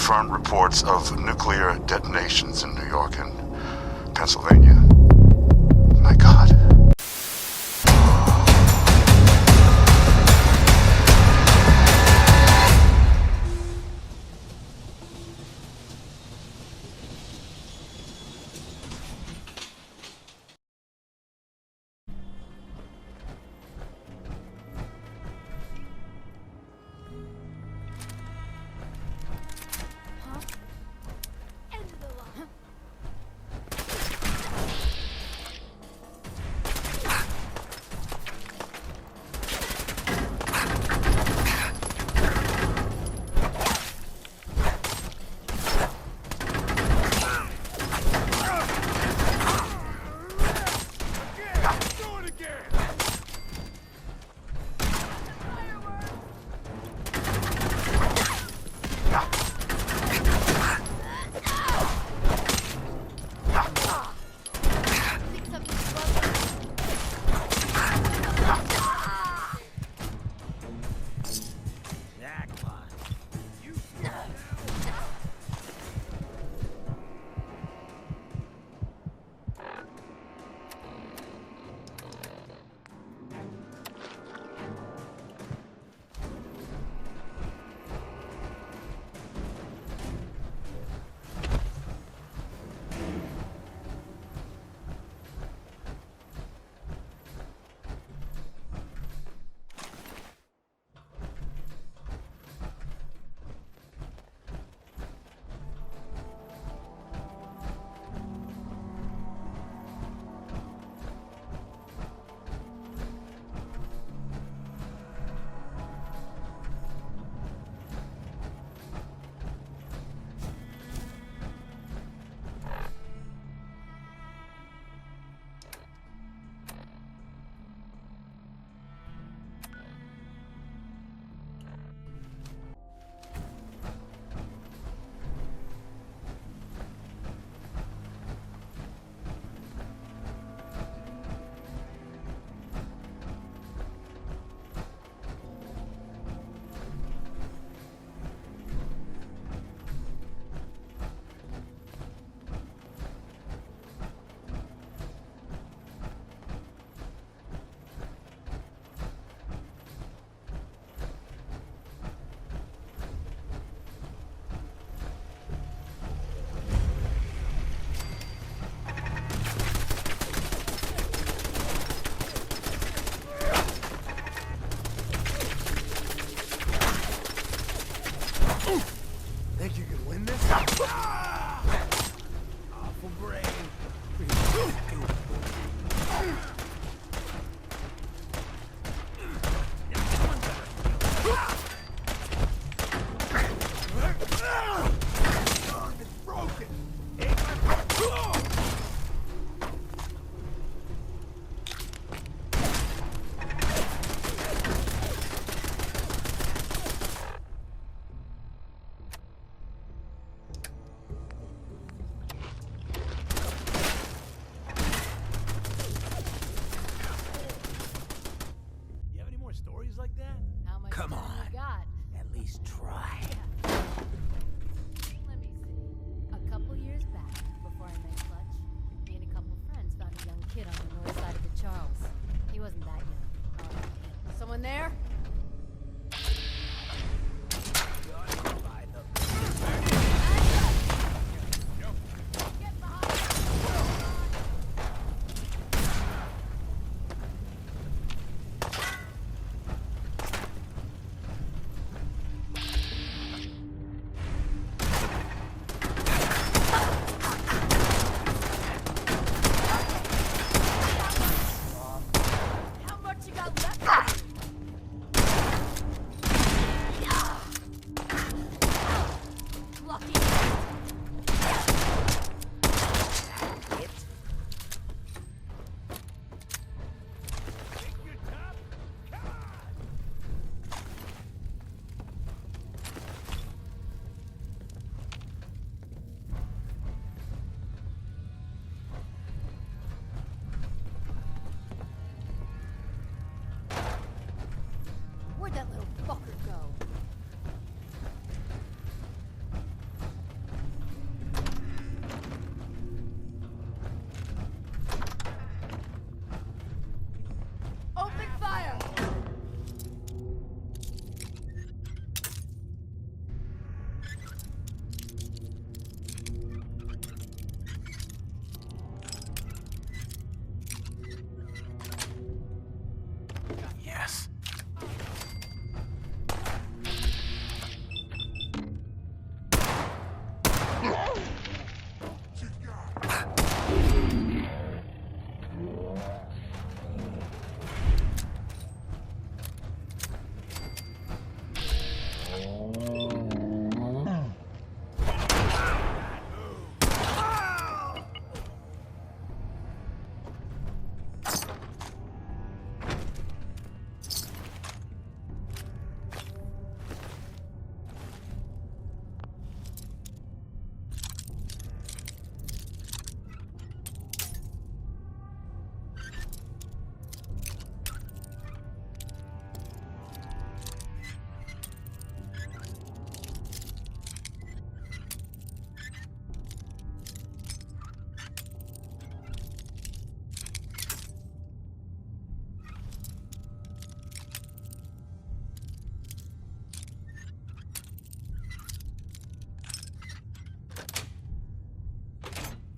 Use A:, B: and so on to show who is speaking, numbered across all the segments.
A: confirmed reports of nuclear detonations in New York and Pennsylvania. My God.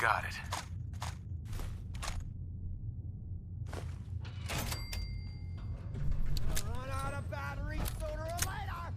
B: got it.
C: Run out of battery sooner or later!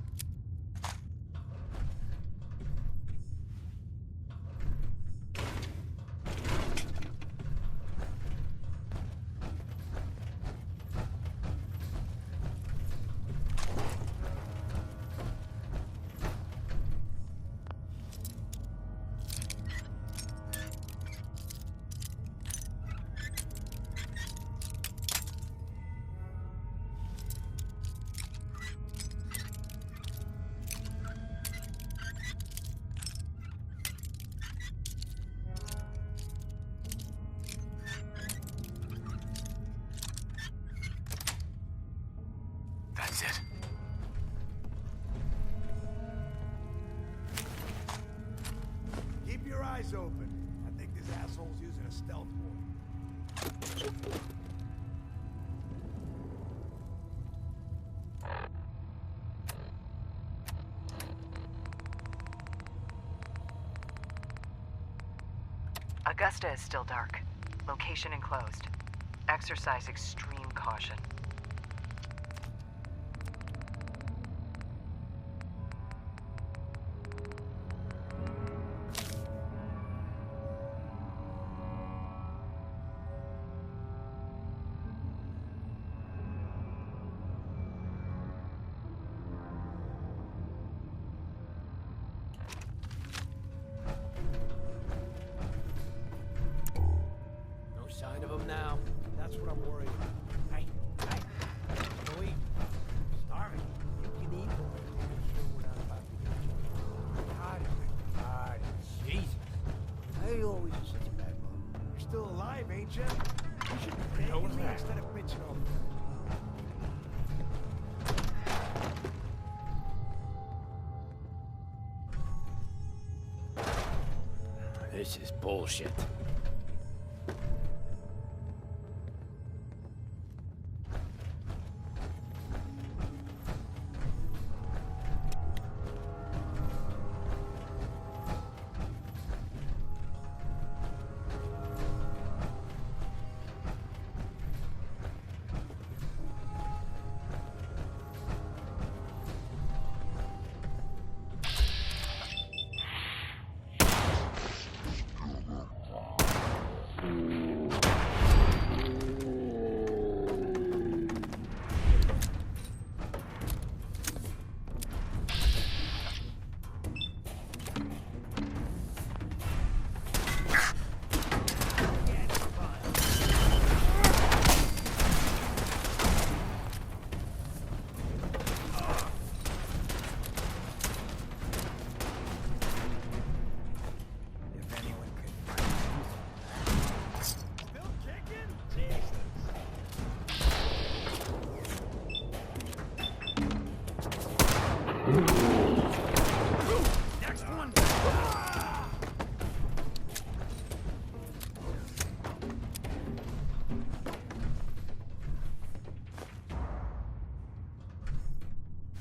B: That's it.
C: Keep your eyes open. I think this asshole's using a stealth board.
D: Augusta is still dark. Location enclosed. Exercise extreme caution.
C: No sign of him now. That's what I'm worried about. Hey, go eat. Starving. You can eat. I'm sure we're not about to get you. God, Jesus. Why are you always in such a bad mood? You're still alive, ain't you? You should be thanking me instead of bitching all the time.
E: This is bullshit.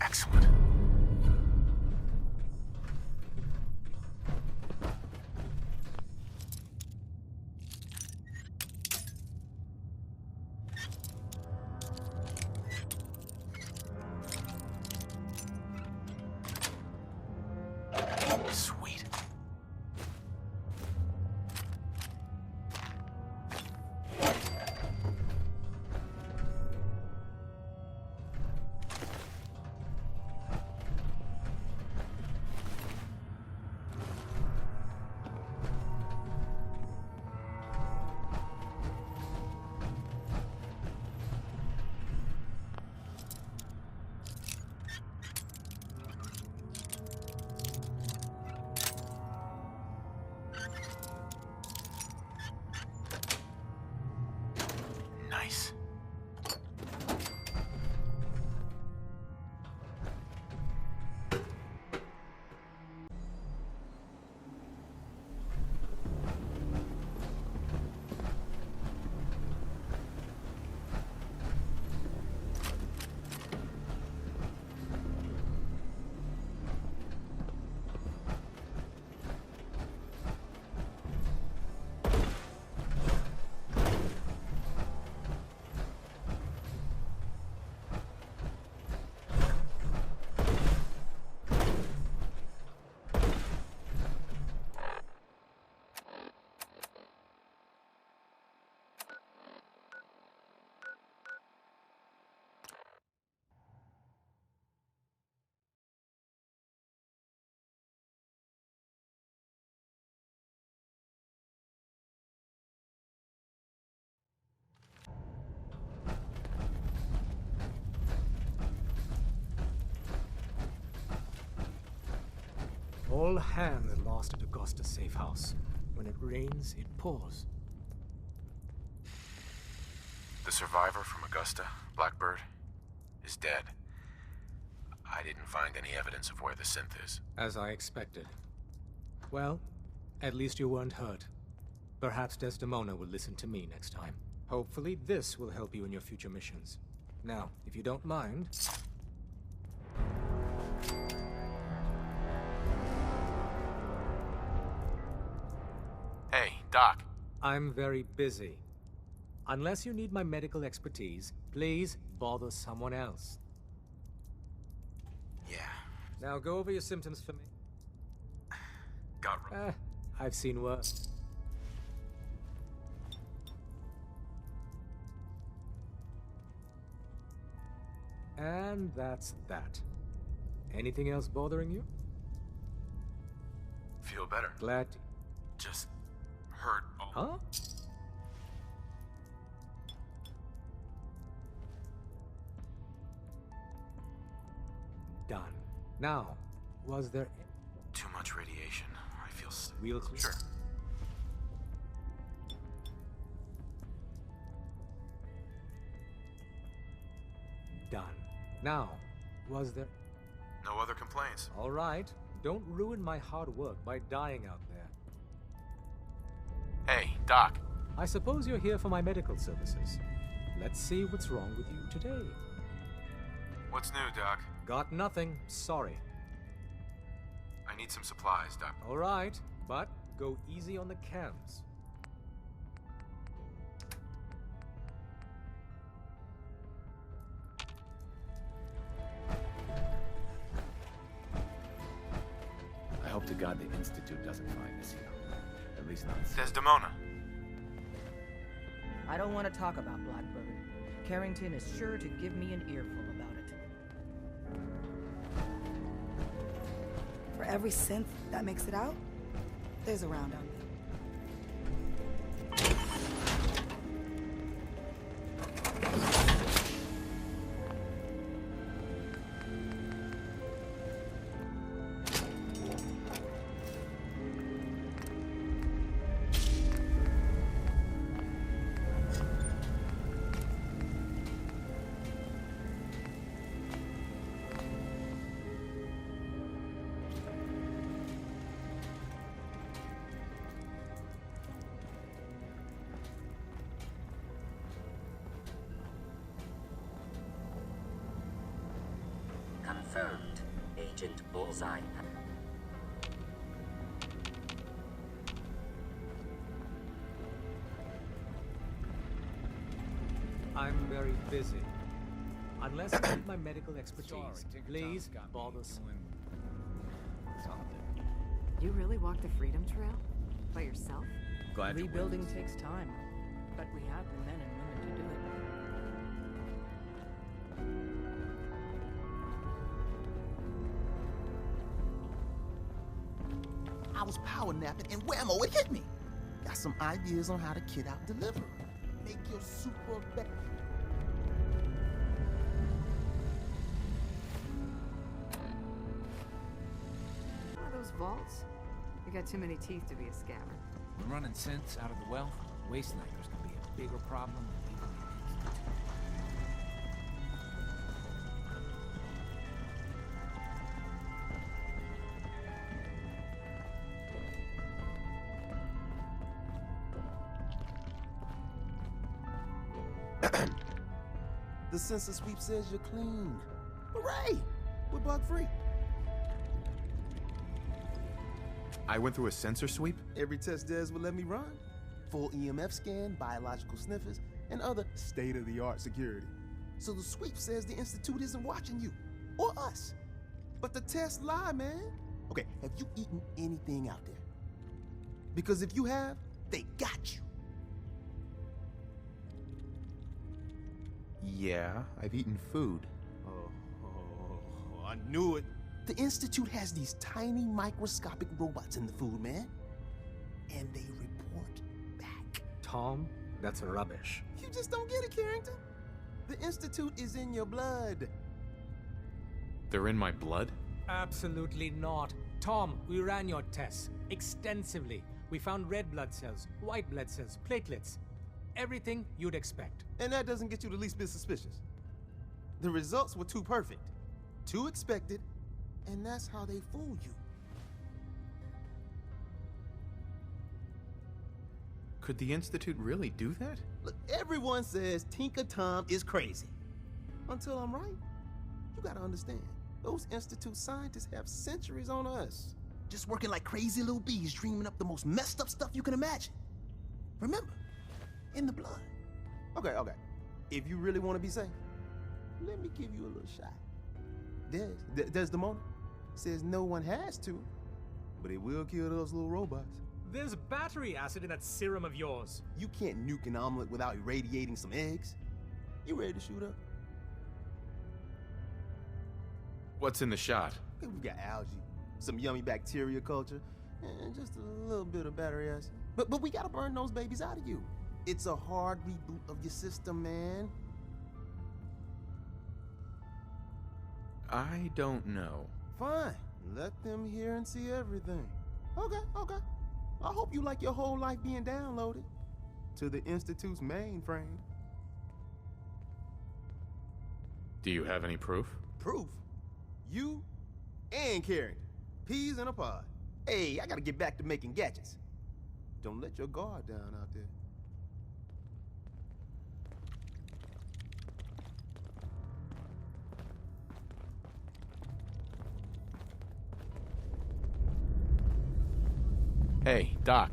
B: Excellent. Sweet.
C: All hands lost at Augusta safe house. When it rains, it pours.
B: The survivor from Augusta, Blackbird, is dead. I didn't find any evidence of where the synth is.
C: As I expected. Well, at least you weren't hurt. Perhaps Desdemona will listen to me next time. Hopefully this will help you in your future missions. Now, if you don't mind...
B: Hey, Doc.
C: I'm very busy. Unless you need my medical expertise, please bother someone else.
B: Yeah.
C: Now go over your symptoms for me.
B: Got
C: I've seen worse. And that's that. Anything else bothering you?
B: Feel better.
C: Glad.
B: Just hurt.
C: Huh? Done. Now, was there
B: Too much radiation. I feel sick.
C: real clear?
B: Sure.
C: Done. Now, was there...
B: No other complaints.
C: All right. Don't ruin my hard work by dying out there.
B: Hey, Doc.
C: I suppose you're here for my medical services. Let's see what's wrong with you today.
B: What's new, Doc?
C: Got nothing. Sorry.
B: I need some supplies, Doc.
C: All right, but go easy on the cams.
E: I hope to God the Institute doesn't find us here. At least not.
B: Desdemona.
F: I don't want to talk about Blackbird. Carrington is sure to give me an earful about it.
G: For every synth that makes it out, there's a round out there.
H: Confirmed. Agent Bullseye.
C: I'm very busy. Unless you need my medical expertise, please bother someone.
E: Something.
D: You really walked the Freedom Trail? By yourself?
E: Glad you
F: Rebuilding
E: witnessed.
F: takes time, but we have the men and women to do it.
I: I was power napping and whammo, it hit me. Got some ideas on how to kit out delivery. Make your super best.
D: One of those vaults? You got too many teeth to be a scammer.
E: When running synths out of the well, wastelanders can be a bigger problem than people in the Institute.
I: The sensor sweep says you're clean. Hooray! We're bug free.
J: I went through a sensor sweep?
I: Every test Des will let me run. Full EMF scan, biological sniffers, and other state-of-the-art security. So the sweep says the Institute isn't watching you, or us. But the tests lie, man. Okay, have you eaten anything out there? Because if you have, they got you.
J: Yeah, I've eaten food.
I: I knew it. The Institute has these tiny microscopic robots in the food, man. And they report back.
C: Tom, that's rubbish.
I: You just don't get it, Carrington. The Institute is in your blood.
J: They're in my blood?
C: Absolutely not.
E: Tom, we ran your tests extensively. We found red blood cells, white blood cells, platelets. Everything you'd expect.
I: And that doesn't get you the least bit suspicious. The results were too perfect, too expected, and that's how they fool you.
J: Could the Institute really do that?
I: Look, everyone says Tinker Tom is crazy. Until I'm right. You gotta understand, those Institute scientists have centuries on us. Just working like crazy little bees, dreaming up the most messed up stuff you can imagine. Remember, in the blood. Okay. If you really want to be safe, let me give you a little shot. Desdemona says no one has to, but it will kill those little robots.
K: There's battery acid in that serum of yours.
I: You can't nuke an omelet without irradiating some eggs. You ready to shoot up?
J: What's in the shot?
I: Okay, we got algae, some yummy bacteria culture, and just a little bit of battery acid. But we gotta burn those babies out of you. It's a hard reboot of your system, man.
J: I don't know.
I: Fine. Let them hear and see everything. Okay. I hope you like your whole life being downloaded to the Institute's mainframe.
J: Do you have any proof?
I: Proof? You and Carrington. Peas in a pod. Hey, I gotta get back to making gadgets. Don't let your guard down out there.
J: Hey, Doc.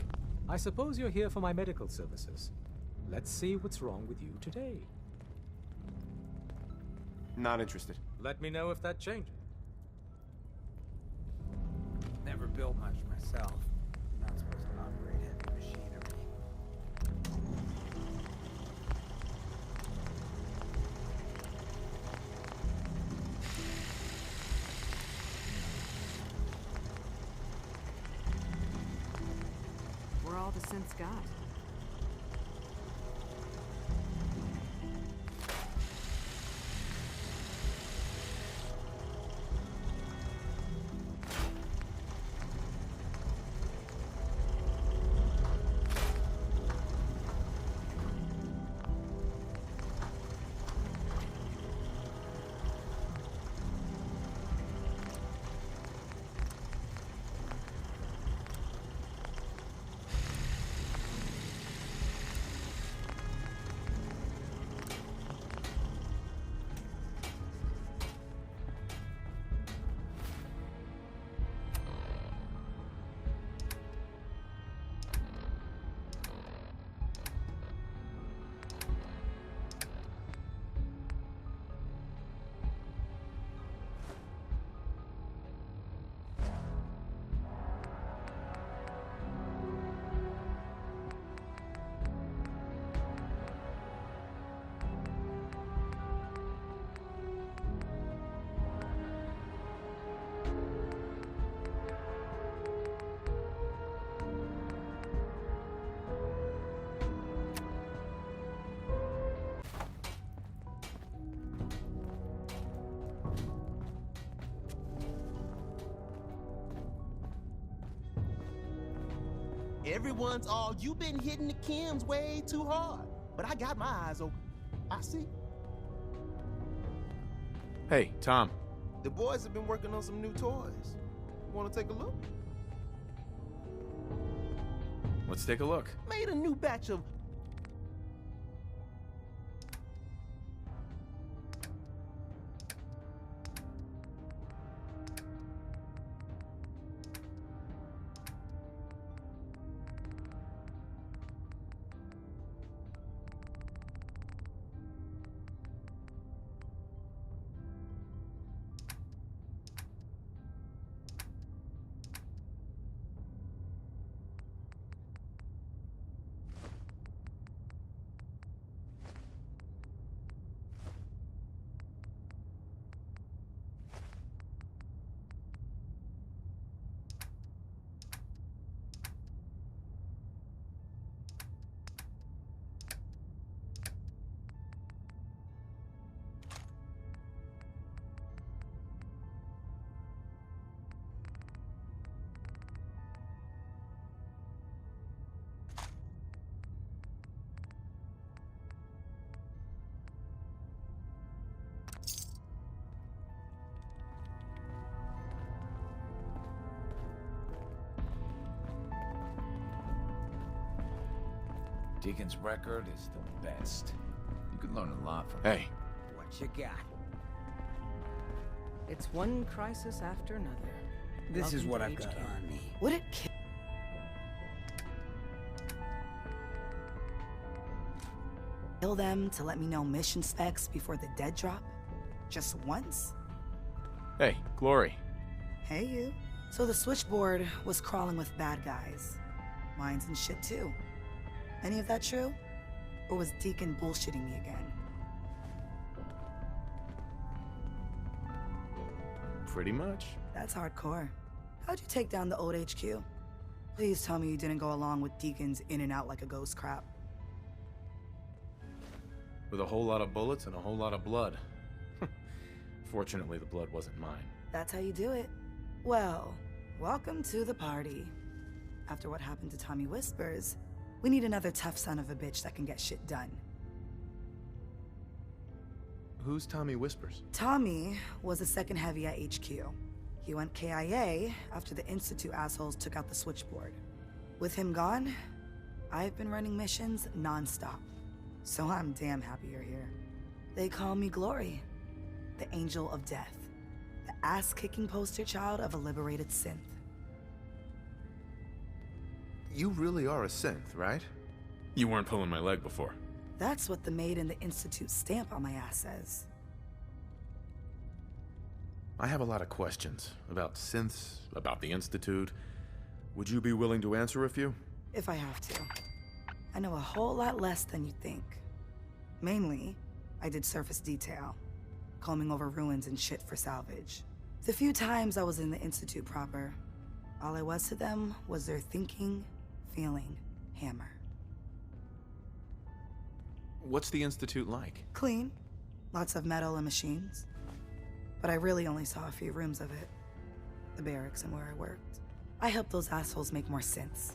K: I suppose you're here for my medical services. Let's see what's wrong with you today.
I: Not interested.
K: Let me know if that changes.
E: Never built much myself. Not supposed to operate heavy machinery.
D: We're all the synths got.
I: Everyone's all, you've been hitting the chems way too hard. But I got my eyes open. I see.
J: Hey, Tom.
I: The boys have been working on some new toys. Want to take a look?
J: Let's take a look.
I: Made a new batch of...
L: Deacon's record is the best. You could learn a lot from
J: Hey.
C: What you got?
F: It's one crisis after another.
C: This is
F: Welcome
C: what
F: to
C: I've got
F: HQ.
C: on me.
G: Would it kill them to let me know mission specs before the dead drop? Just once?
J: Hey, Glory.
G: Hey, you. So the switchboard was crawling with bad guys. Mines and shit, too. Any of that true? Or was Deacon bullshitting me again?
J: Pretty much.
G: That's hardcore. How'd you take down the old HQ? Please tell me you didn't go along with Deacon's in and out like a ghost crap.
J: With a whole lot of bullets and a whole lot of blood. Fortunately, the blood wasn't mine.
G: That's how you do it. Well, welcome to the party. After what happened to Tommy Whispers, we need another tough son of a bitch that can get shit done.
J: Who's Tommy Whispers?
G: Tommy was a second heavy at HQ. He went KIA after the Institute assholes took out the switchboard. With him gone, I've been running missions non-stop. So I'm damn happy you're here. They call me Glory, the Angel of Death, the ass-kicking poster child of a liberated synth.
J: You really are a synth, right? You weren't pulling my leg before.
G: That's what the Made in the Institute stamp on my ass says.
J: I have a lot of questions about synths, about the Institute. Would you be willing to answer a few?
G: If I have to. I know a whole lot less than you think. Mainly, I did surface detail, combing over ruins and shit for salvage. The few times I was in the Institute proper, all I was to them was their thinking, feeling hammer.
J: What's the Institute like?
G: Clean. Lots of metal and machines. But I really only saw a few rooms of it. The barracks and where I worked. I helped those assholes make more synths.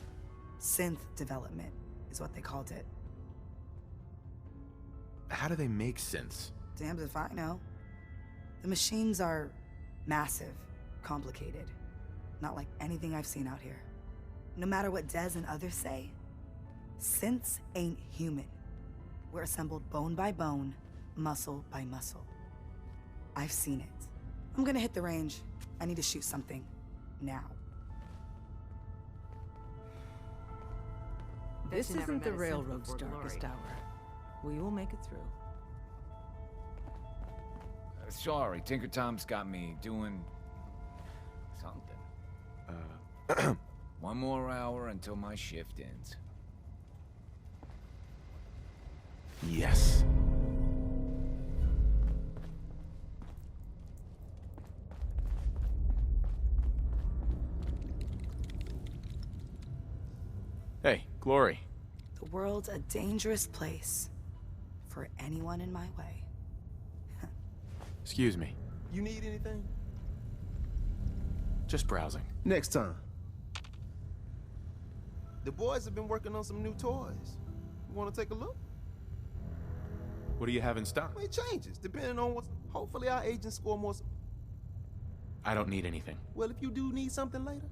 G: Synth development is what they called it.
J: How do they make synths?
G: Damned if I know. The machines are massive, complicated. Not like anything I've seen out here. No matter what Dez and others say, synths ain't human. We're assembled bone by bone, muscle by muscle. I've seen it. I'm gonna hit the range. I need to shoot something. Now.
F: This
D: you never
F: isn't
D: met
F: the
D: a synth
F: railroad's
D: before
F: darkest
D: Glory.
F: hour. We will make it through.
L: Sorry, Tinker Tom's got me doing something. One more hour until my shift ends.
J: Yes. Hey, Glory.
G: The world's a dangerous place for anyone in my way.
J: Excuse me.
I: You need anything?
J: Just browsing.
I: Next time. The boys have been working on some new toys. You want to take a look?
J: What do you have in stock?
I: It changes, depending on what's... Hopefully our agents score more...
J: I don't need anything.
I: Well, if you do need something later...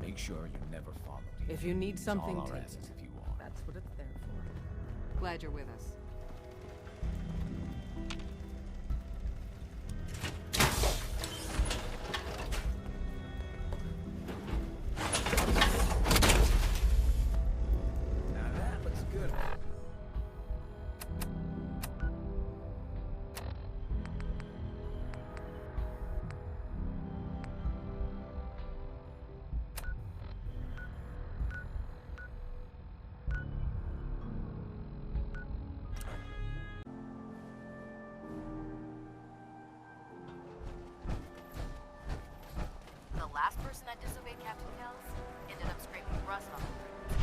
L: Make sure you never follow him.
F: If you need
L: He's
F: something,
L: all our
F: take
L: asses
F: it.
L: if you are.
F: That's what it's there for.
D: Glad you're with us.
C: Now that looks good.
M: The last person that disobeyed Captain Kells ended up scraping rust off the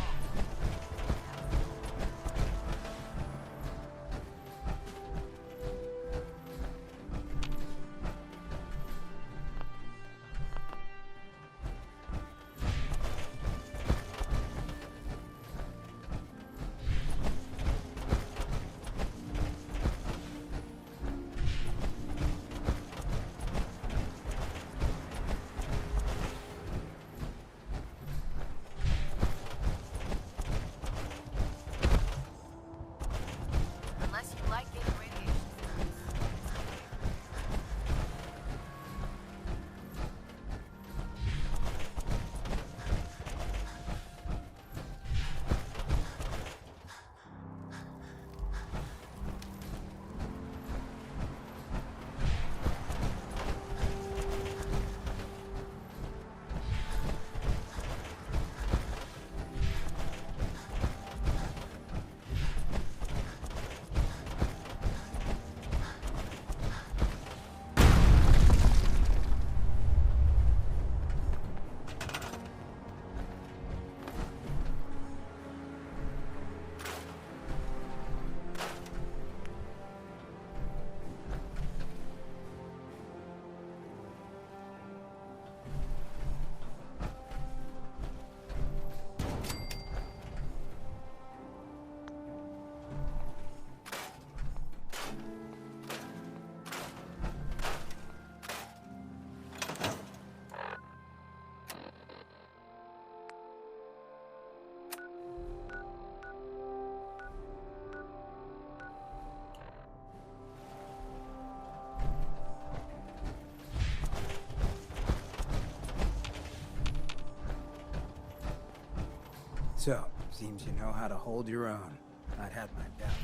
C: So, seems you know how to hold your own. I'd had my doubts.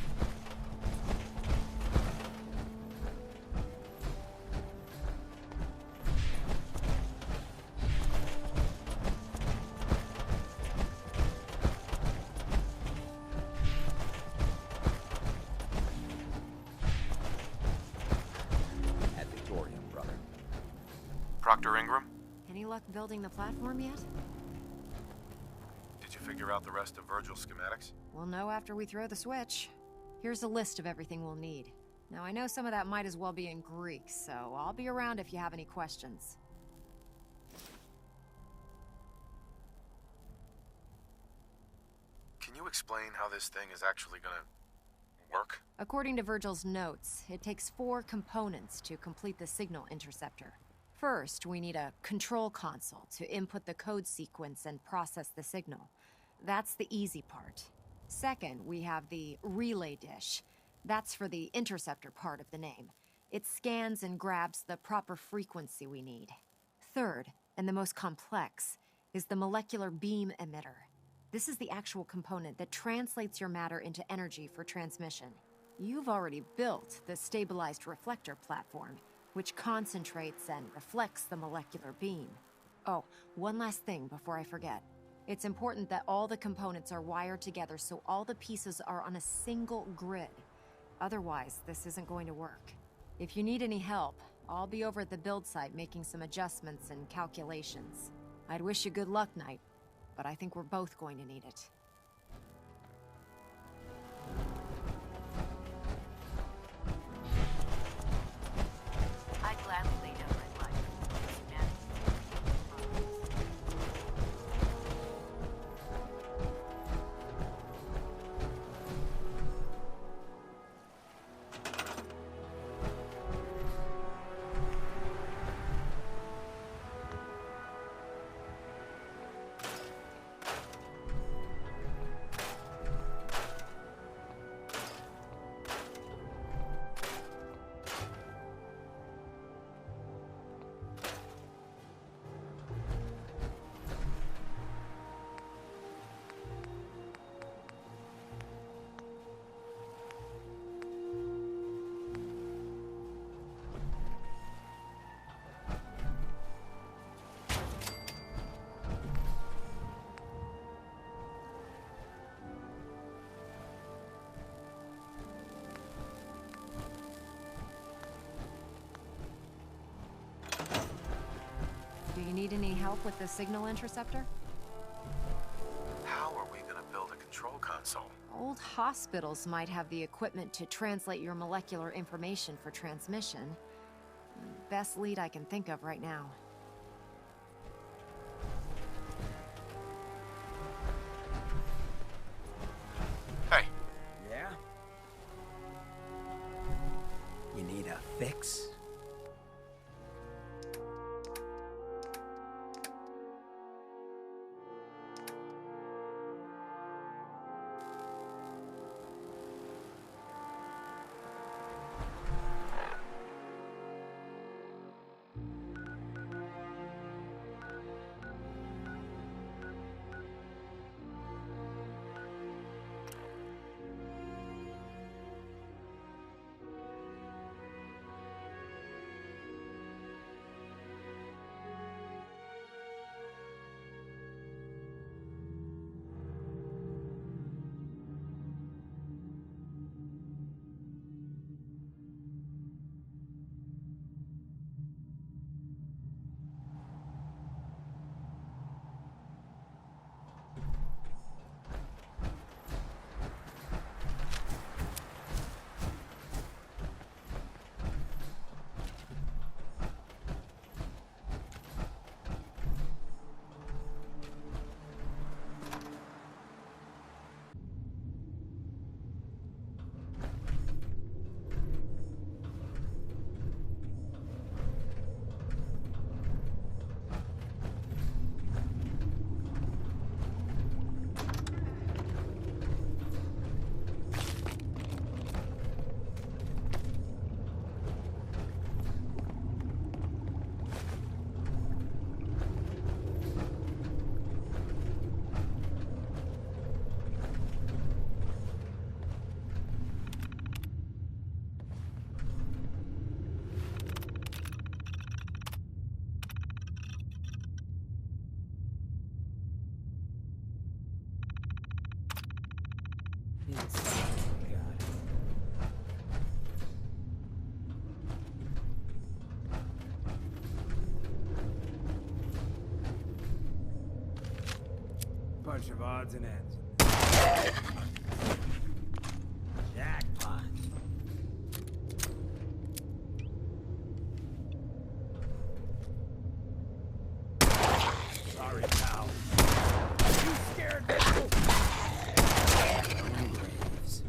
L: At Victorian, brother.
B: Proctor Ingram?
M: Any luck building the platform yet?
B: Did you figure out the rest of Virgil's schematics?
M: We'll know after we throw the switch. Here's a list of everything we'll need. Now, I know some of that might as well be in Greek, so I'll be around if you have any questions.
B: Can you explain how this thing is actually gonna work?
M: According to Virgil's notes, it takes 4 components to complete the signal interceptor. First, we need a control console to input the code sequence and process the signal. That's the easy part. Second, we have the relay dish. That's for the interceptor part of the name. It scans and grabs the proper frequency we need. Third, and the most complex, is the molecular beam emitter. This is the actual component that translates your matter into energy for transmission. You've already built the stabilized reflector platform, which concentrates and reflects the molecular beam. Oh, one last thing before I forget. It's important that all the components are wired together so all the pieces are on a single grid. Otherwise, this isn't going to work. If you need any help, I'll be over at the build site making some adjustments and calculations. I'd wish you good luck, Knight, but I think we're both going to need it.
D: I'd gladly lay down my life for humanity.
M: Do you need any help with the signal interceptor?
B: How are we gonna build a control console?
M: Old hospitals might have the equipment to translate your molecular information for transmission. Best lead I can think of right now.
B: Hey.
C: Yeah? You need a fix? Inside. God. Bunch of odds and ends. Jackpot. Sorry, pal. You scared me. Graves.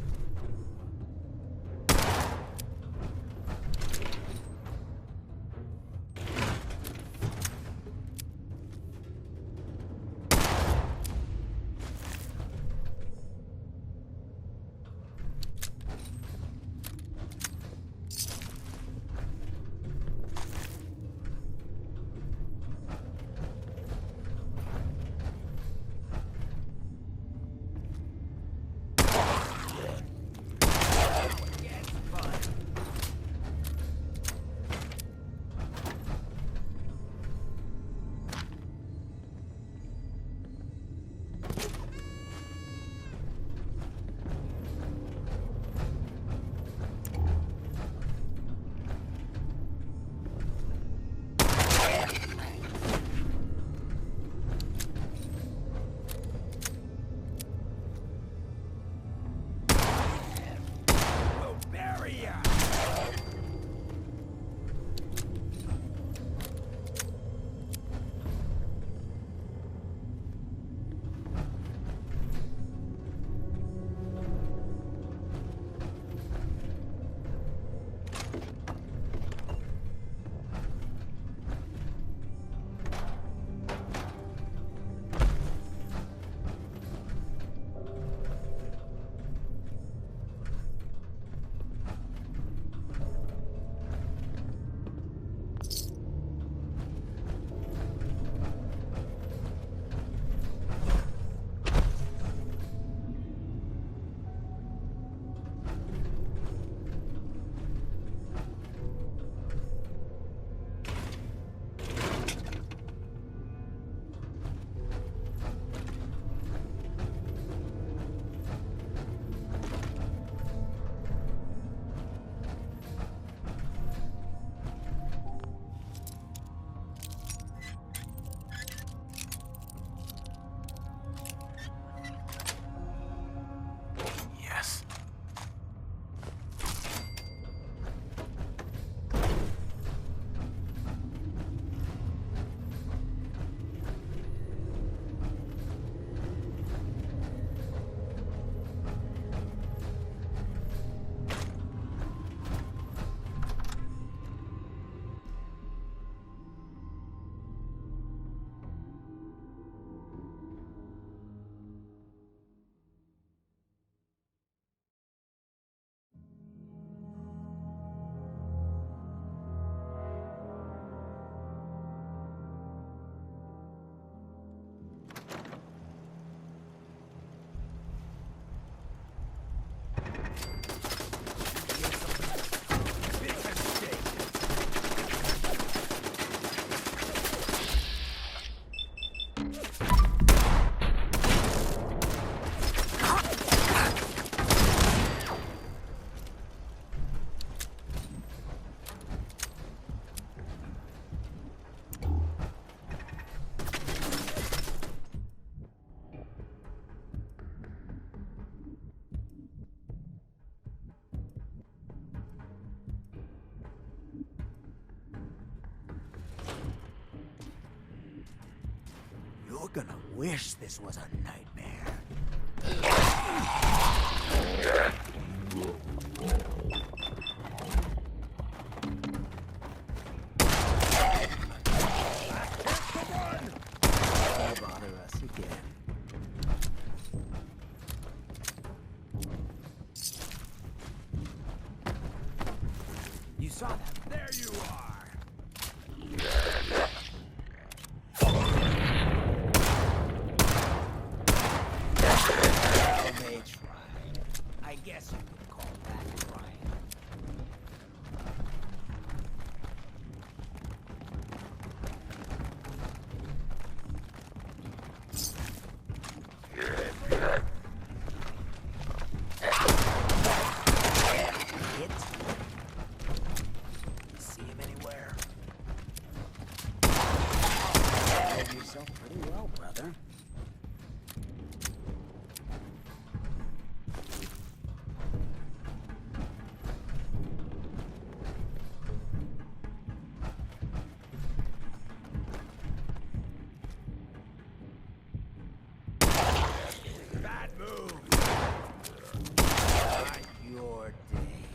C: You're gonna wish this was a nightmare. Don't bother us again. You saw that. There you are. They tried. I guess
N: yourself pretty well, brother.
C: Bad move. Not your day.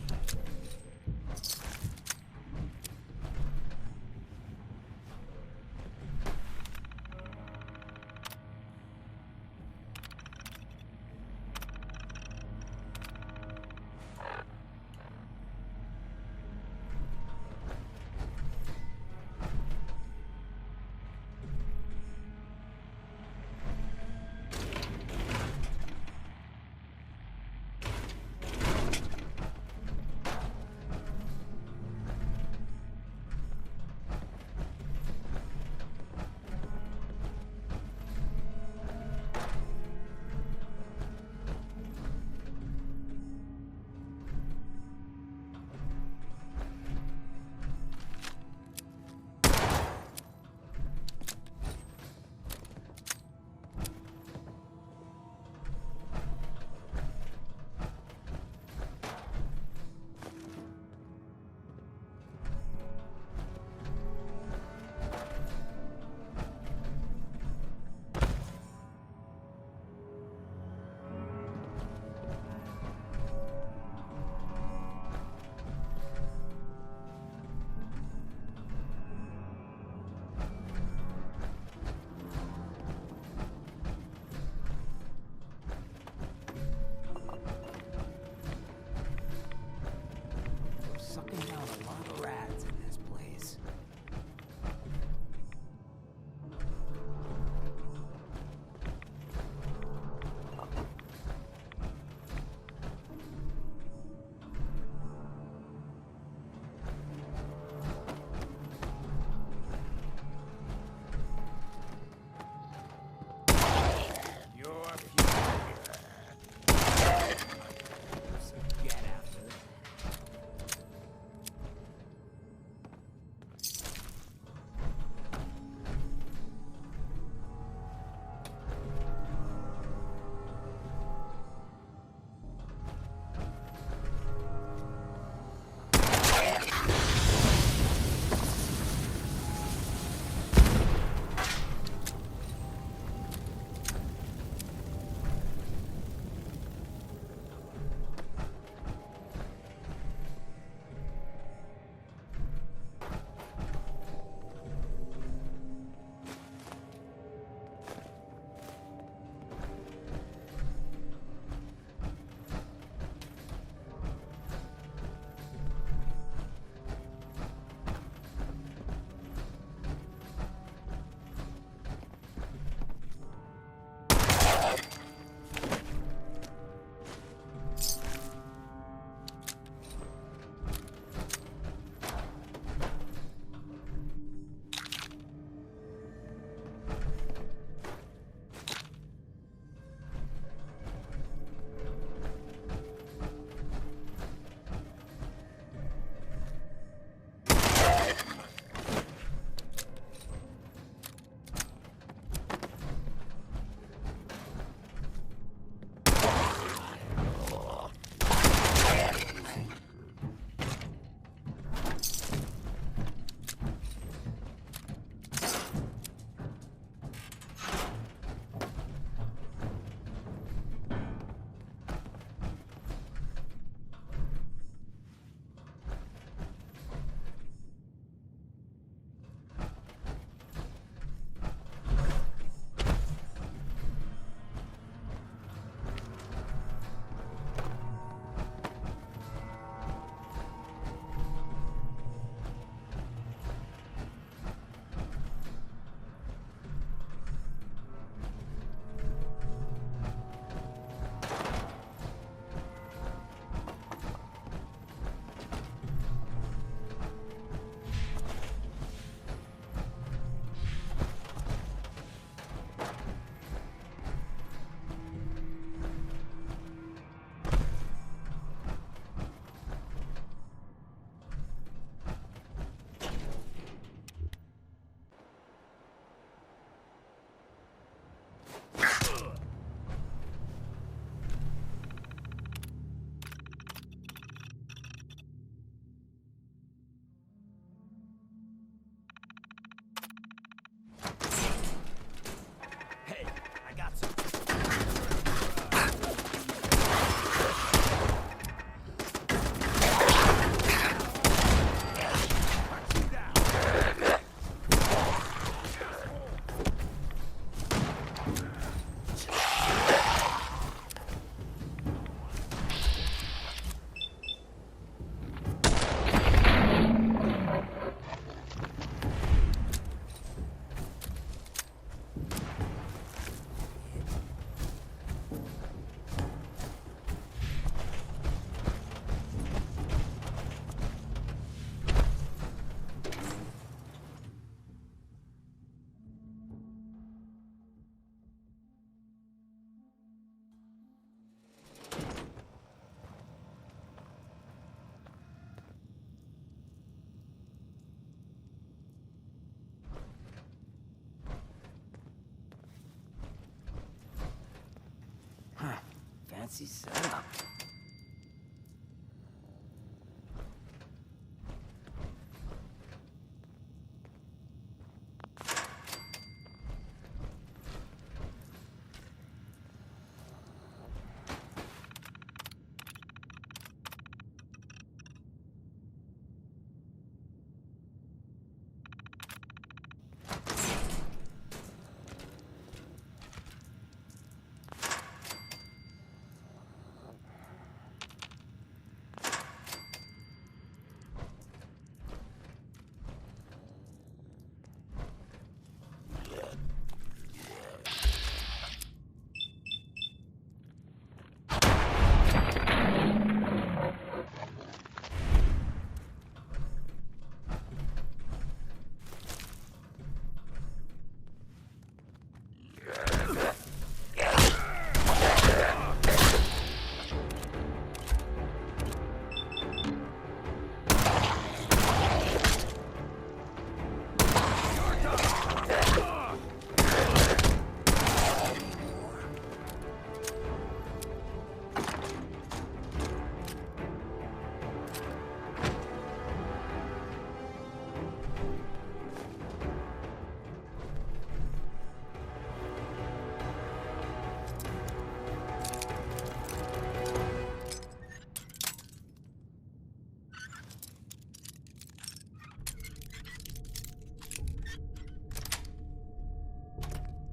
N: fancy setup.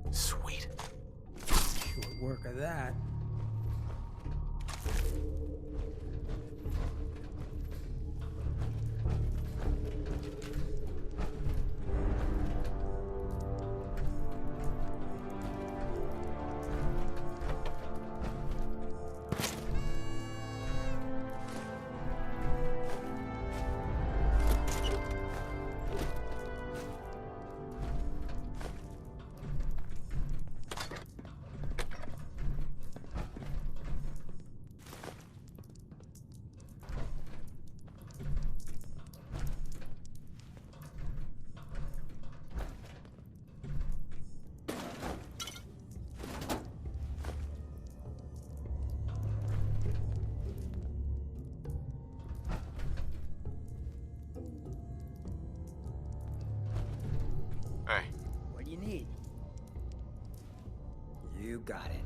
B: Sweet.
C: Short work of that.
B: Hey.
N: What do you need? You got it.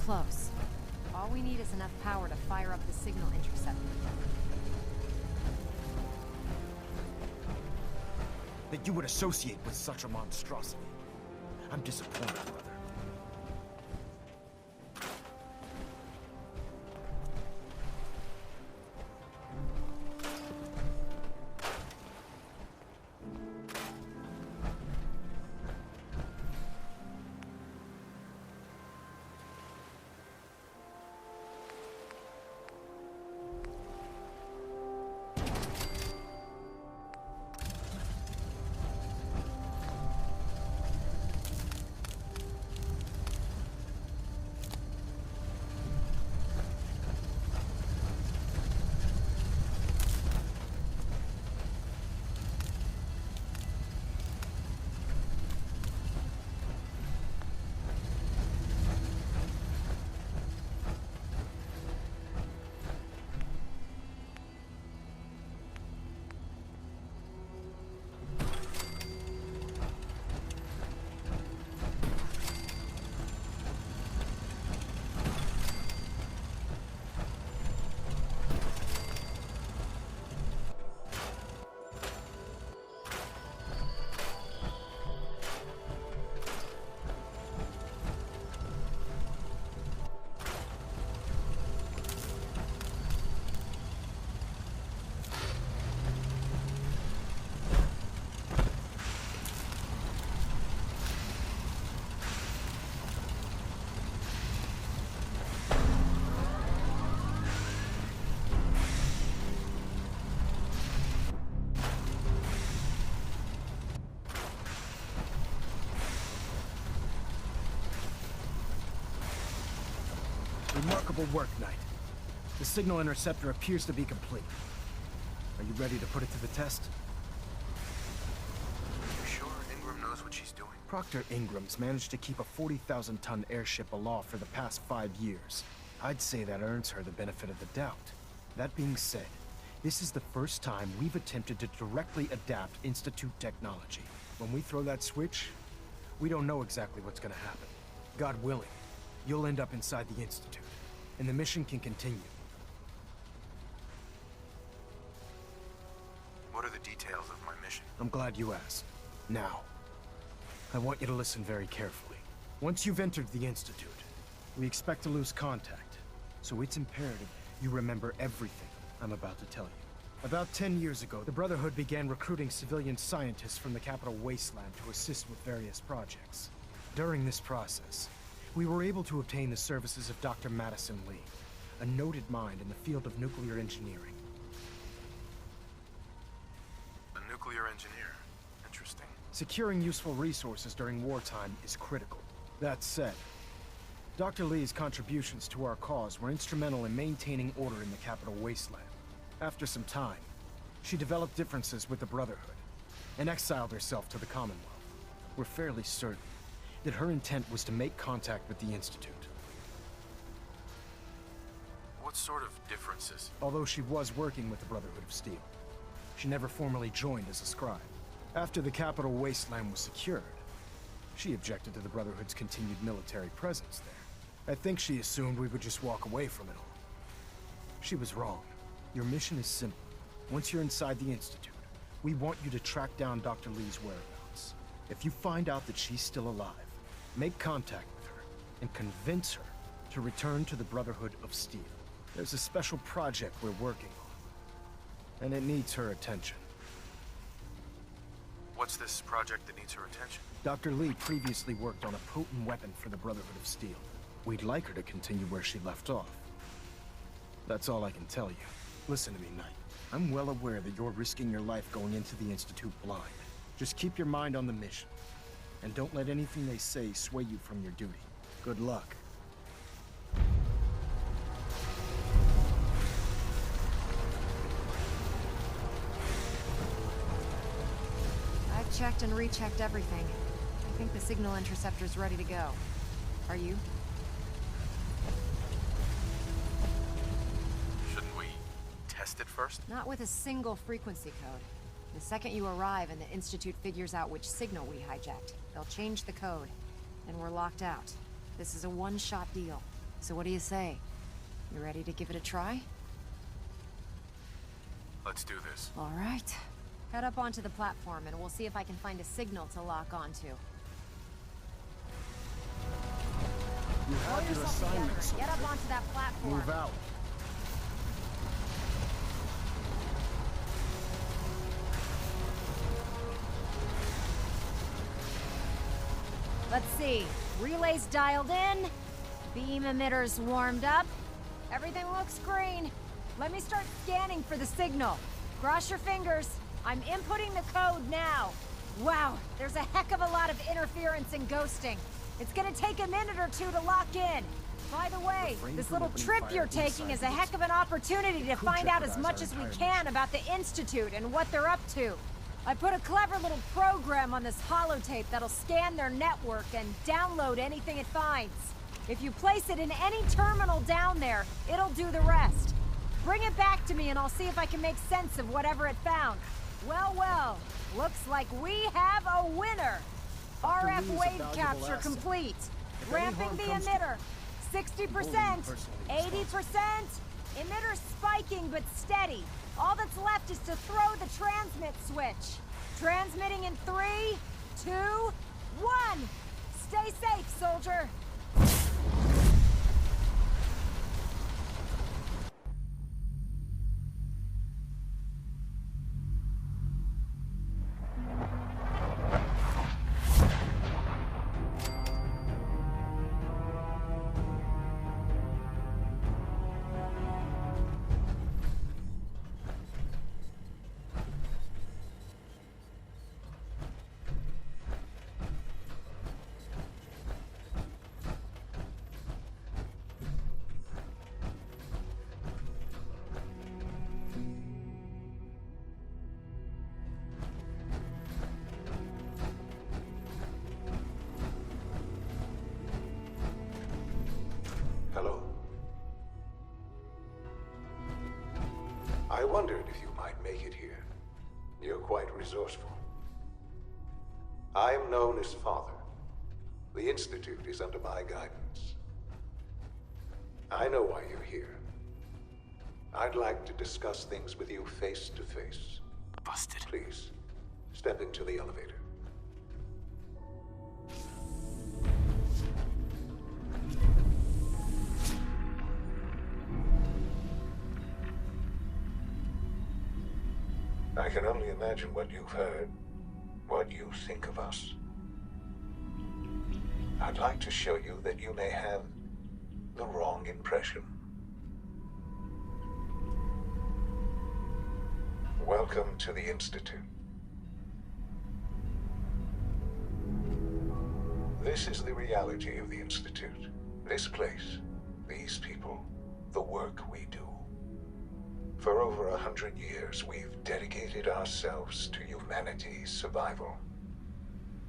M: close. All we need is enough power to fire up the signal interceptor.
O: That you would associate with such a monstrosity. I'm disappointed, brother. Remarkable work, Knight. The signal interceptor appears to be complete. Are you ready to put it to the test?
B: You sure Ingram knows what she's doing?
O: Proctor Ingram's managed to keep a 40,000-ton airship aloft for the past 5 years. I'd say that earns her the benefit of the doubt. That being said, this is the first time we've attempted to directly adapt Institute technology. When we throw that switch, we don't know exactly what's gonna happen. God willing, you'll end up inside the Institute, and the mission can continue.
B: What are the details of my mission?
O: I'm glad you asked. Now, I want you to listen very carefully. Once you've entered the Institute, we expect to lose contact, so it's imperative you remember everything I'm about to tell you. About 10 years ago, the Brotherhood began recruiting civilian scientists from the capital wasteland to assist with various projects. During this process, we were able to obtain the services of Dr. Madison Lee, a noted mind in the field of nuclear engineering.
B: A nuclear engineer. Interesting.
O: Securing useful resources during wartime is critical. That said, Dr. Lee's contributions to our cause were instrumental in maintaining order in the capital wasteland. After some time, she developed differences with the Brotherhood and exiled herself to the Commonwealth. We're fairly certain that her intent was to make contact with the Institute.
B: What sort of differences?
O: Although she was working with the Brotherhood of Steel, she never formally joined as a scribe. After the capital wasteland was secured, she objected to the Brotherhood's continued military presence there. I think she assumed we would just walk away from it all. She was wrong. Your mission is simple. Once you're inside the Institute, we want you to track down Dr. Lee's whereabouts. If you find out that she's still alive, make contact with her and convince her to return to the Brotherhood of Steel. There's a special project we're working on, and it needs her attention.
B: What's this project that needs her attention?
O: Dr. Lee previously worked on a potent weapon for the Brotherhood of Steel. We'd like her to continue where she left off. That's all I can tell you. Listen to me, Knight. I'm well aware that you're risking your life going into the Institute blind. Just keep your mind on the mission, and don't let anything they say sway you from your duty. Good luck.
M: I've checked and rechecked everything. I think the signal interceptor's ready to go. Are you?
B: Shouldn't we test it first?
M: Not with a single frequency code. The second you arrive and the Institute figures out which signal we hijacked, they'll change the code, and we're locked out. This is a one-shot deal. So what do you say? You ready to give it a try?
B: Let's do this.
M: All right. Head up onto the platform and we'll see if I can find a signal to lock onto.
O: You have your assignment, soldier.
M: Get up onto that platform.
O: Move out.
M: Let's see. Relays dialed in. Beam emitters warmed up. Everything looks green. Let me start scanning for the signal. Cross your fingers. I'm inputting the code now. Wow, there's a heck of a lot of interference and ghosting. It's gonna take a minute or two to lock in. By the way, this little trip you're taking is a heck of an opportunity to find out as much as we can about the Institute and what they're up to. I put a clever little program on this holotape that'll scan their network and download anything it finds. If you place it in any terminal down there, it'll do the rest. Bring it back to me and I'll see if I can make sense of whatever it found. Well, well, looks like we have a winner. RF wave capture complete. Ramping the emitter. 60%, 80%. Emitter spiking but steady. All that's left is to throw the transmit switch. Transmitting in 3, 2, 1. Stay safe, soldier.
P: Hello. I wondered if you might make it here. You're quite resourceful. I am known as Father. The Institute is under my guidance. I know why you're here. I'd like to discuss things with you face to face.
B: Busted.
P: Please, step into the elevator. I can only imagine what you've heard, what you think of us. I'd like to show you that you may have the wrong impression. Welcome to the Institute. This is the reality of the Institute. This place, these people, the work we do. For over 100 years, we've dedicated ourselves to humanity's survival.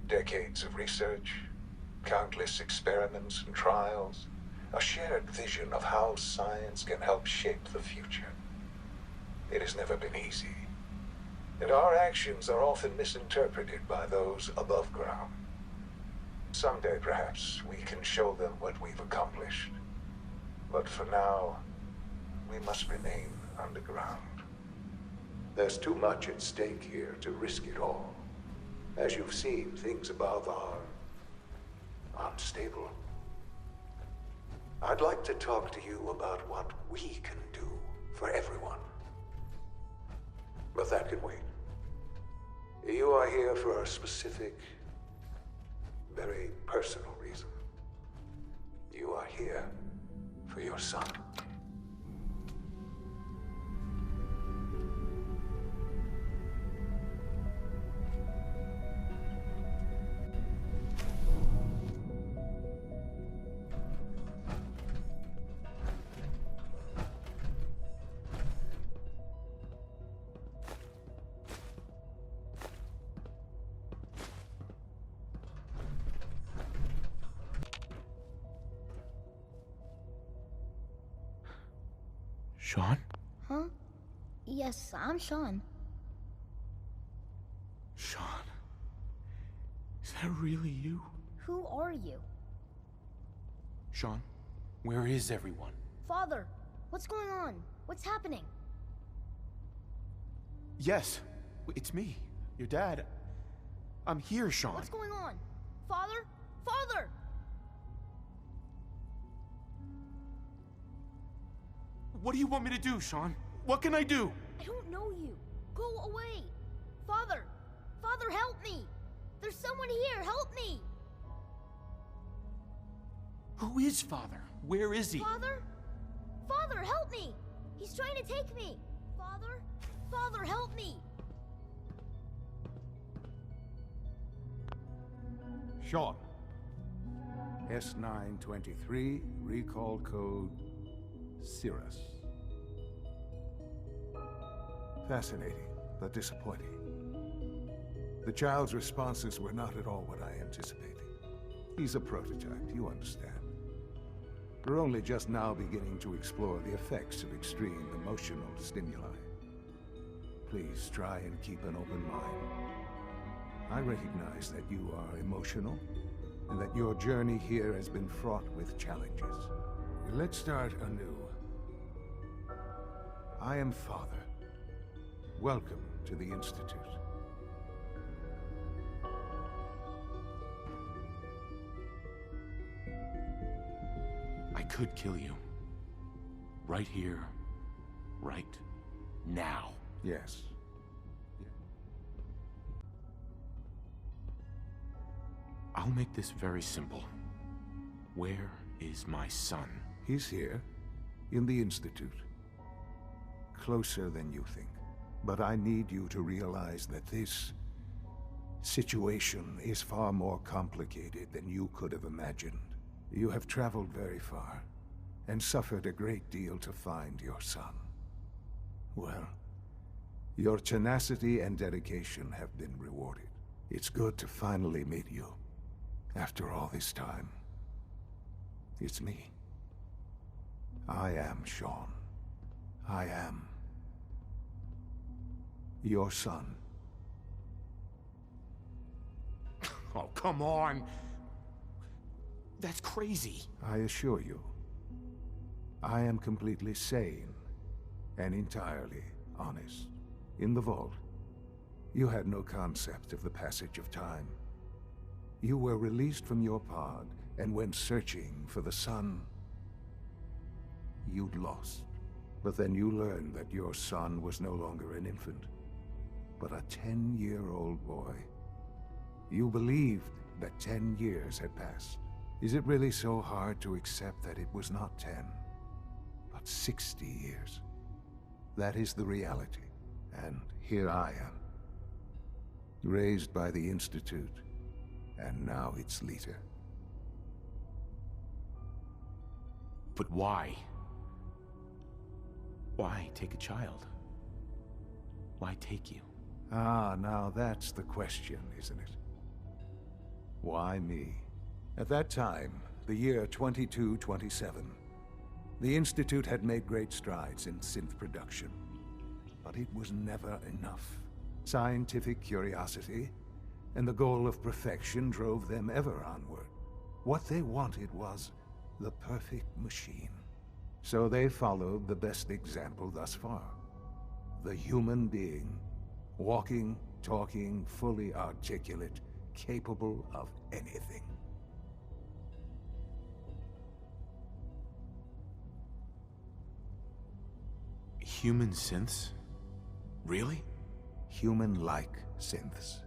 P: Decades of research, countless experiments and trials, a shared vision of how science can help shape the future. It has never been easy, and our actions are often misinterpreted by those above ground. Someday, perhaps, we can show them what we've accomplished. But for now, we must remain underground. There's too much at stake here to risk it all. As you've seen, things above are unstable. I'd like to talk to you about what we can do for everyone. But that can wait. You are here for a specific, very personal reason. You are here for your son.
J: Sean?
Q: Huh? Yes, I'm Sean.
J: Sean? Is that really you?
Q: Who are you?
J: Sean,
B: Where is everyone?
Q: Father, what's going on? What's happening?
B: Yes, it's me, your dad. I'm here, Sean.
Q: What's going on? Father? Father!
B: What do you want me to do, Sean? What can I do?
Q: I don't know you. Go away. Father! Father, help me! There's someone here, help me!
B: Who is Father? Where is he?
Q: Father? Father, help me! He's trying to take me! Father? Father, help me!
R: Sean. S923, recall code Cirrus. Fascinating, but disappointing. The child's responses were not at all what I anticipated. He's a prototype, you understand. We're only just now beginning to explore the effects of extreme emotional stimuli. Please try and keep an open mind. I recognize that you are emotional, and that your journey here has been fraught with challenges. Let's start anew. I am Father. Welcome to the Institute.
B: I could kill you. Right here. Right now.
R: Yes.
B: I'll make this very simple. Where is my son?
R: He's here, in the Institute. Closer than you think. But I need you to realize that this situation is far more complicated than you could have imagined. You have traveled very far, and suffered a great deal to find your son. Well, your tenacity and dedication have been rewarded. It's good to finally meet you. After all this time, it's me. I am Sean. I am your son.
B: Oh, come on! That's crazy.
R: I assure you, I am completely sane and entirely honest. In the vault, you had no concept of the passage of time. You were released from your pod and went searching for the sun you'd lost. But then you learned that your son was no longer an infant, but a 10-year-old boy. You believed that 10 years had passed. Is it really so hard to accept that it was not 10, but 60 years? That is the reality, and here I am. Raised by the Institute, and now its leader.
B: But why? Why take a child? Why take you?
R: Ah, now that's the question, isn't it? Why me? At that time, the year 2227, the Institute had made great strides in synth production. But it was never enough. Scientific curiosity and the goal of perfection drove them ever onward. What they wanted was the perfect machine. So they followed the best example thus far. The human being. Walking, talking, fully articulate, capable of anything.
B: Human synths? Really?
R: Human-like synths.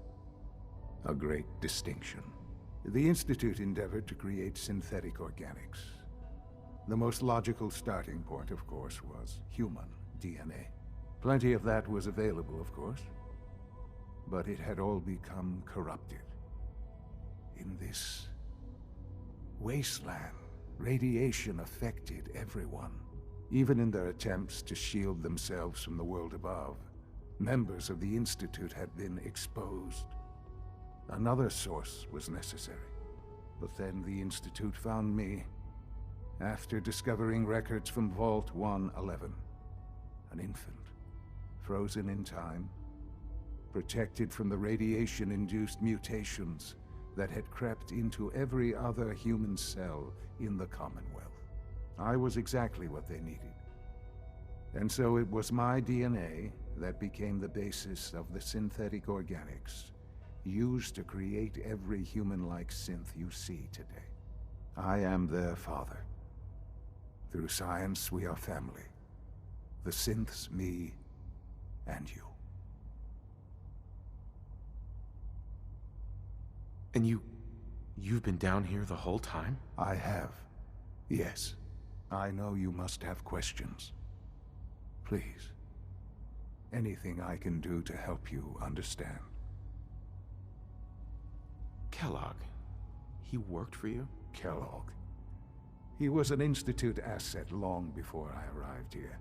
R: A great distinction. The Institute endeavored to create synthetic organics. The most logical starting point, of course, was human DNA. Plenty of that was available, of course. But it had all become corrupted. In this wasteland, radiation affected everyone. Even in their attempts to shield themselves from the world above, members of the Institute had been exposed. Another source was necessary. But then the Institute found me, after discovering records from Vault 111. An infant, frozen in time, protected from the radiation-induced mutations that had crept into every other human cell in the Commonwealth. I was exactly what they needed. And so it was my DNA that became the basis of the synthetic organics used to create every human-like synth you see today. I am their father. Through science, we are family. The synths, me, and you.
B: And you've been down here the whole time?
R: I have. Yes. I know you must have questions. Please. Anything I can do to help you understand.
B: Kellogg. He worked for you?
R: Kellogg. He was an Institute asset long before I arrived here.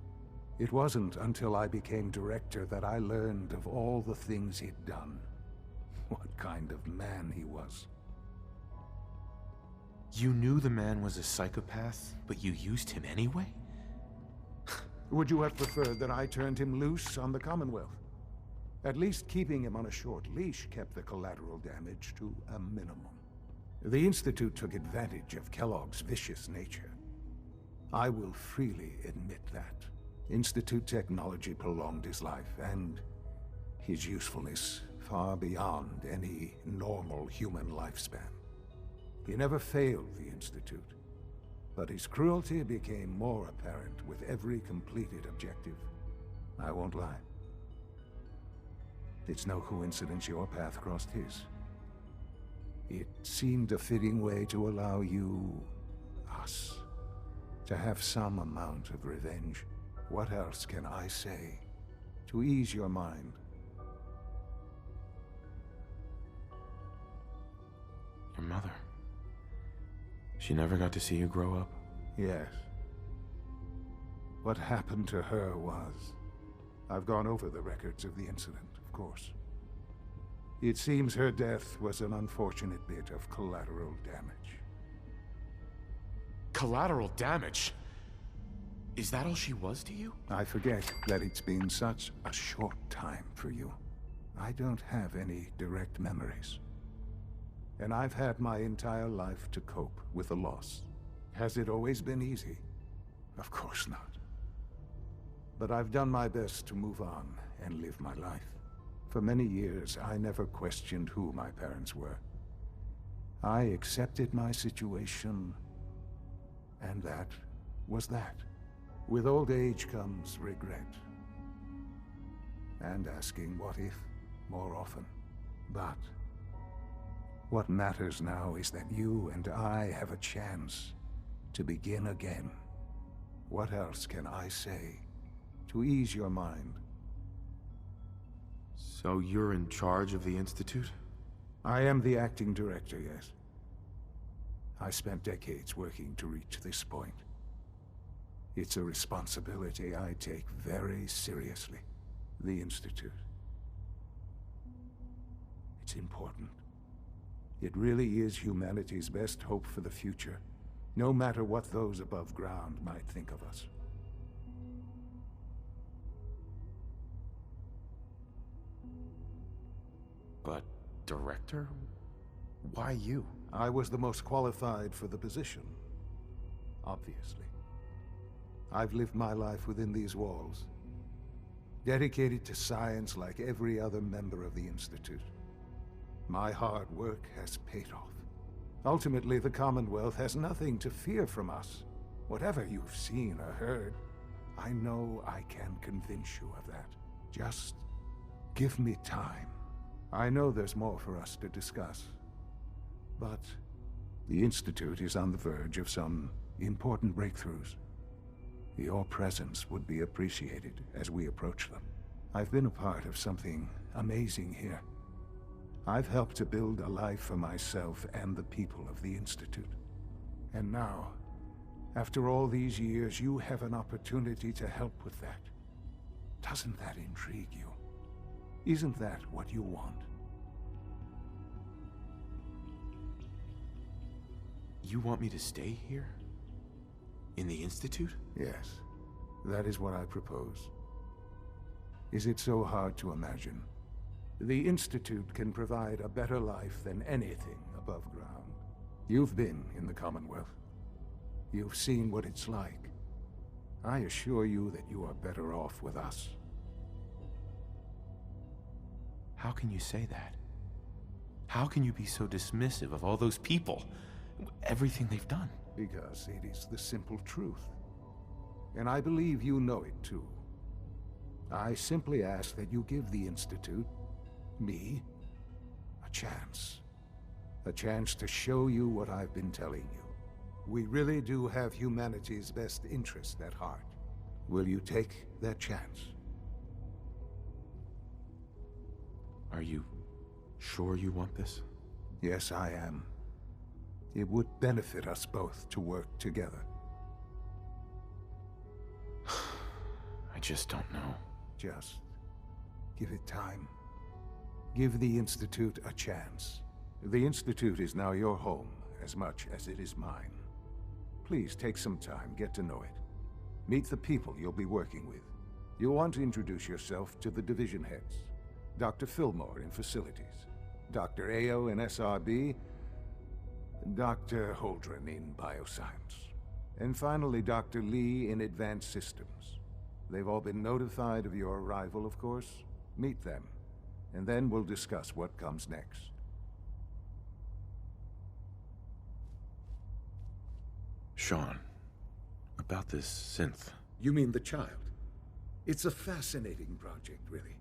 R: It wasn't until I became director that I learned of all the things he'd done. What kind of man he was.
B: You knew the man was a psychopath, but you used him anyway?
R: Would you have preferred that I turned him loose on the Commonwealth? At least keeping him on a short leash kept the collateral damage to a minimum. The Institute took advantage of Kellogg's vicious nature. I will freely admit that. Institute technology prolonged his life, and his usefulness far beyond any normal human lifespan. He never failed the Institute, but his cruelty became more apparent with every completed objective. I won't lie. It's no coincidence your path crossed his. It seemed a fitting way to allow you, us, to have some amount of revenge. What else can I say to ease your mind?
B: Your mother. She never got to see you grow up?
R: Yes. What happened to her was... I've gone over the records of the incident, of course. It seems her death was an unfortunate bit of collateral damage.
B: Collateral damage? Is that all she was to you?
R: I forget that it's been such a short time for you. I don't have any direct memories. And I've had my entire life to cope with the loss. Has it always been easy? Of course not. But I've done my best to move on and live my life. For many years, I never questioned who my parents were. I accepted my situation, and that was that. With old age comes regret. And asking what if more often. But what matters now is that you and I have a chance to begin again. What else can I say to ease your mind?
B: So you're in charge of the Institute?
R: I am the acting director, yes. I spent decades working to reach this point. It's a responsibility I take very seriously. The Institute. It's important. It really is humanity's best hope for the future, no matter what those above ground might think of us.
B: But, director? Why you?
R: I was the most qualified for the position, obviously. I've lived my life within these walls, dedicated to science like every other member of the Institute. My hard work has paid off. Ultimately, the Commonwealth has nothing to fear from us. Whatever you've seen or heard, I know I can convince you of that. Just give me time. I know there's more for us to discuss. But the Institute is on the verge of some important breakthroughs. Your presence would be appreciated as we approach them. I've been a part of something amazing here. I've helped to build a life for myself and the people of the Institute. And now, after all these years, you have an opportunity to help with that. Doesn't that intrigue you? Isn't that what you want?
B: You want me to stay here? In the Institute?
R: Yes, that is what I propose. Is it so hard to imagine? The Institute can provide a better life than anything above ground. You've been in the Commonwealth. You've seen what it's like. I assure you that you are better off with us.
B: How can you say that? How can you be so dismissive of all those people? Everything they've done?
R: Because it is the simple truth. And I believe you know it too. I simply ask that you give the Institute, me, a chance. A chance to show you what I've been telling you. We really do have humanity's best interest at heart. Will you take that chance?
B: Are you sure you want this?
R: Yes, I am. It would benefit us both to work together.
B: I just don't know.
R: Just give it time. Give the Institute a chance. The Institute is now your home as much as it is mine. Please take some time, get to know it. Meet the people you'll be working with. You'll want to introduce yourself to the division heads. Dr. Fillmore in Facilities, Dr. Ayo in SRB, Dr. Holdren in Bioscience, and finally Dr. Lee in Advanced Systems. They've all been notified of your arrival, of course. Meet them, and then we'll discuss what comes next.
B: Sean, about this synth.
R: You mean the child? It's a fascinating project, really.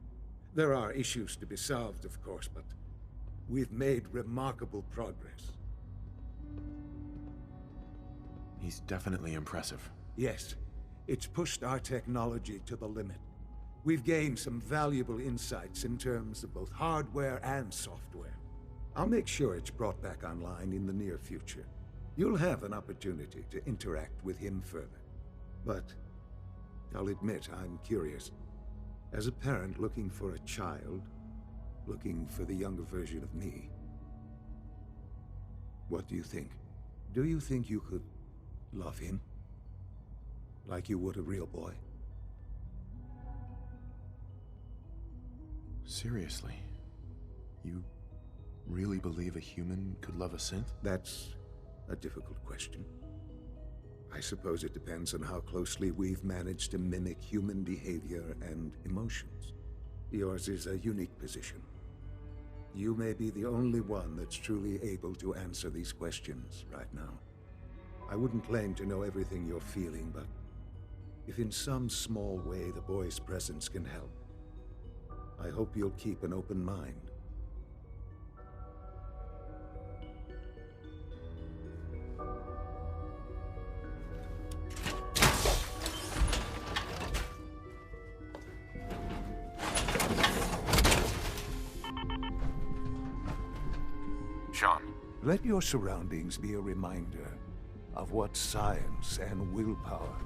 R: There are issues to be solved, of course, but we've made remarkable progress.
B: He's definitely impressive.
R: Yes. It's pushed our technology to the limit. We've gained some valuable insights in terms of both hardware and software. I'll make sure it's brought back online in the near future. You'll have an opportunity to interact with him further. But I'll admit I'm curious. As a parent looking for a child, looking for the younger version of me, what do you think? Do you think you could love him? Like you would a real boy?
B: Seriously? You really believe a human could love a synth?
R: That's a difficult question. I suppose it depends on how closely we've managed to mimic human behavior and emotions. Yours is a unique position. You may be the only one that's truly able to answer these questions right now. I wouldn't claim to know everything you're feeling, but if in some small way the boy's presence can help, I hope you'll keep an open mind.
B: Sean.
R: Let your surroundings be a reminder of what science and willpower